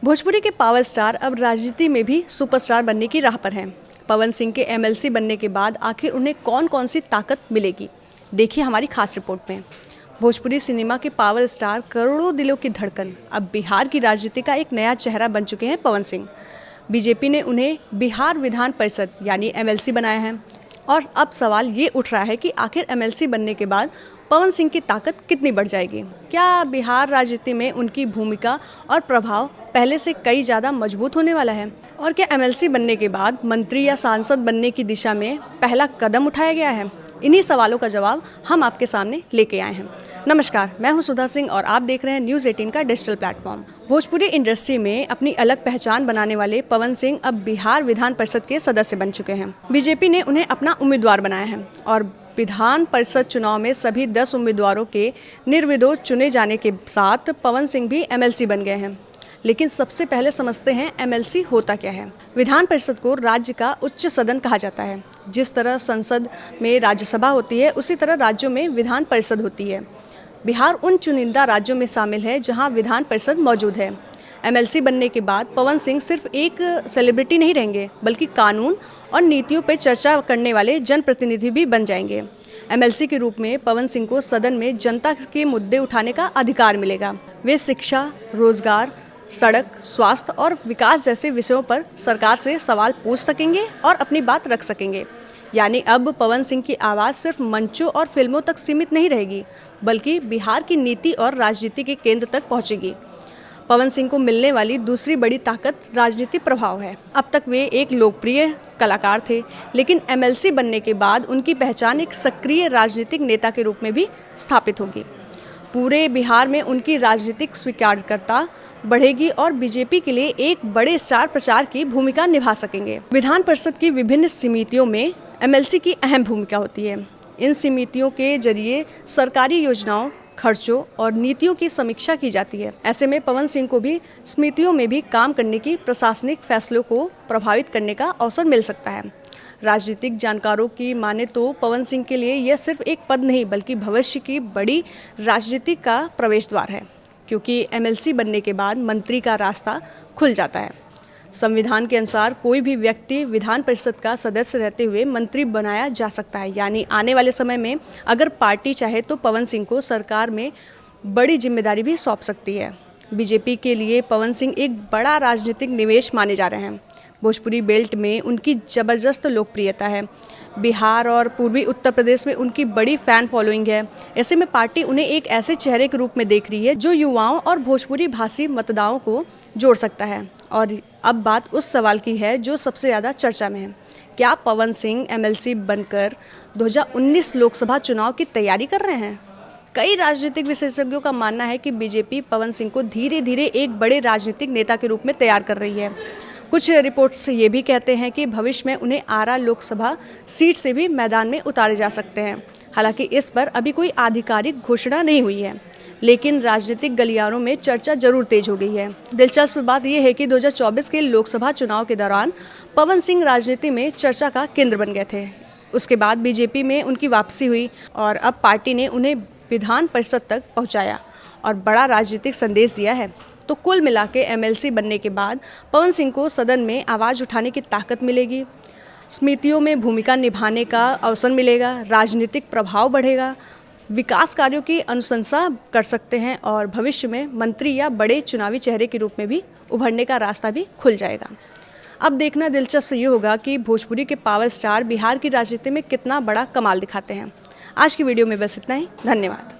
भोजपुरी के power star अब राजनीति में भी सुपरस्टार बनने की राह पर हैं। पवन सिंह के एमएलसी बनने के बाद आखिर उन्हें कौन कौन सी ताकत मिलेगी, देखिए हमारी खास रिपोर्ट में। भोजपुरी सिनेमा के पावर स्टार, करोड़ों दिलों की धड़कन, अब बिहार की राजनीति का एक नया चेहरा बन चुके हैं पवन सिंह। बीजेपी ने उन्हें बिहार विधान परिषद यानी एमएलसी बनाया है और अब सवाल ये उठ रहा है कि आखिर एमएलसी बनने के बाद पवन सिंह की ताकत कितनी बढ़ जाएगी। क्या बिहार राजनीति में उनकी भूमिका और प्रभाव पहले से कई ज़्यादा मजबूत होने वाला है? और क्या एमएलसी बनने के बाद मंत्री या सांसद बनने की दिशा में पहला कदम उठाया गया है? इन्हीं सवालों का जवाब हम आपके सामने लेके आए हैं। नमस्कार, मैं हूं सुधा सिंह और आप देख रहे हैं न्यूज़ 18 का डिजिटल प्लेटफॉर्म। भोजपुरी इंडस्ट्री में अपनी अलग पहचान बनाने वाले पवन सिंह अब बिहार विधान परिषद के सदस्य बन चुके हैं। बीजेपी ने उन्हें अपना उम्मीदवार बनाया है और विधान परिषद चुनाव में सभी 10 उम्मीदवारों के निर्विरोध चुने जाने के साथ पवन सिंह भी एमएलसी बन गए हैं। लेकिन सबसे पहले समझते हैं एमएलसी होता क्या है। विधान परिषद को राज्य का उच्च सदन कहा जाता है। जिस तरह संसद में राज्यसभा होती है, उसी तरह राज्यों में विधान परिषद होती है। बिहार उन चुनिंदा राज्यों में शामिल है जहां विधान परिषद मौजूद है। एमएलसी बनने के बाद पवन सिंह सिर्फ एक सेलिब्रिटी नहीं रहेंगे, बल्कि कानून और नीतियों पर चर्चा करने वाले जनप्रतिनिधि भी बन जाएंगे। एमएलसी के रूप में पवन सिंह को सदन में जनता के मुद्दे उठाने का अधिकार मिलेगा। वे शिक्षा, रोजगार, सड़क, स्वास्थ्य और विकास जैसे विषयों पर सरकार से सवाल पूछ सकेंगे और अपनी बात रख सकेंगे। यानी अब पवन सिंह की आवाज़ सिर्फ मंचों और फिल्मों तक सीमित नहीं रहेगी, बल्कि बिहार की नीति और राजनीति के केंद्र तक पहुंचेगी। पवन सिंह को मिलने वाली दूसरी बड़ी ताकत राजनीतिक प्रभाव है। अब तक वे एक लोकप्रिय कलाकार थे, लेकिन एमएलसी बनने के बाद उनकी पहचान एक सक्रिय राजनीतिक नेता के रूप में भी स्थापित होगी। पूरे बिहार में उनकी राजनीतिक स्वीकार्यता बढ़ेगी और बीजेपी के लिए एक बड़े स्टार प्रचार की भूमिका निभा सकेंगे। विधान परिषद की विभिन्न समितियों में एमएलसी की अहम भूमिका होती है। इन समितियों के जरिए सरकारी योजनाओं, खर्चों और नीतियों की समीक्षा की जाती है। ऐसे में पवन सिंह को भी समितियों में भी काम करने की, प्रशासनिक फैसलों को प्रभावित करने का अवसर मिल सकता है। राजनीतिक जानकारों की माने तो पवन सिंह के लिए यह सिर्फ एक पद नहीं, बल्कि भविष्य की बड़ी राजनीति का प्रवेश द्वार है, क्योंकि एमएलसी बनने के बाद मंत्री का रास्ता खुल जाता है। संविधान के अनुसार कोई भी व्यक्ति विधान परिषद का सदस्य रहते हुए मंत्री बनाया जा सकता है। यानी आने वाले समय में अगर पार्टी चाहे तो पवन सिंह को सरकार में बड़ी जिम्मेदारी भी सौंप सकती है। बीजेपी के लिए पवन सिंह एक बड़ा राजनीतिक निवेश माने जा रहे हैं। भोजपुरी बेल्ट में उनकी ज़बरदस्त लोकप्रियता है। बिहार और पूर्वी उत्तर प्रदेश में उनकी बड़ी फ़ैन फॉलोइंग है। ऐसे में पार्टी उन्हें एक ऐसे चेहरे के रूप में देख रही है जो युवाओं और भोजपुरी भाषी मतदाताओं को जोड़ सकता है। और अब बात उस सवाल की है जो सबसे ज़्यादा चर्चा में है। क्या पवन सिंह एमएलसी बनकर 2019 लोकसभा चुनाव की तैयारी कर रहे हैं? कई राजनीतिक विशेषज्ञों का मानना है कि बीजेपी पवन सिंह को धीरे धीरे एक बड़े राजनीतिक नेता के रूप में तैयार कर रही है। कुछ रिपोर्ट्स ये भी कहते हैं कि भविष्य में उन्हें आरा लोकसभा सीट से भी मैदान में उतारे जा सकते हैं। हालांकि इस पर अभी कोई आधिकारिक घोषणा नहीं हुई है, लेकिन राजनीतिक गलियारों में चर्चा जरूर तेज हो गई है। दिलचस्प बात यह है कि 2024 के लोकसभा चुनाव के दौरान पवन सिंह राजनीति में चर्चा का केंद्र बन गए थे। उसके बाद बीजेपी में उनकी वापसी हुई और अब पार्टी ने उन्हें विधान परिषद तक पहुँचाया और बड़ा राजनीतिक संदेश दिया है। तो कुल मिला के एमएलसी बनने के बाद पवन सिंह को सदन में आवाज़ उठाने की ताकत मिलेगी, समितियों में भूमिका निभाने का अवसर मिलेगा, राजनीतिक प्रभाव बढ़ेगा, विकास कार्यों की अनुशंसा कर सकते हैं और भविष्य में मंत्री या बड़े चुनावी चेहरे के रूप में भी उभरने का रास्ता भी खुल जाएगा। अब देखना दिलचस्प ये होगा कि भोजपुरी के पावर स्टार बिहार की राजनीति में कितना बड़ा कमाल दिखाते हैं। आज की वीडियो में बस इतना ही। धन्यवाद।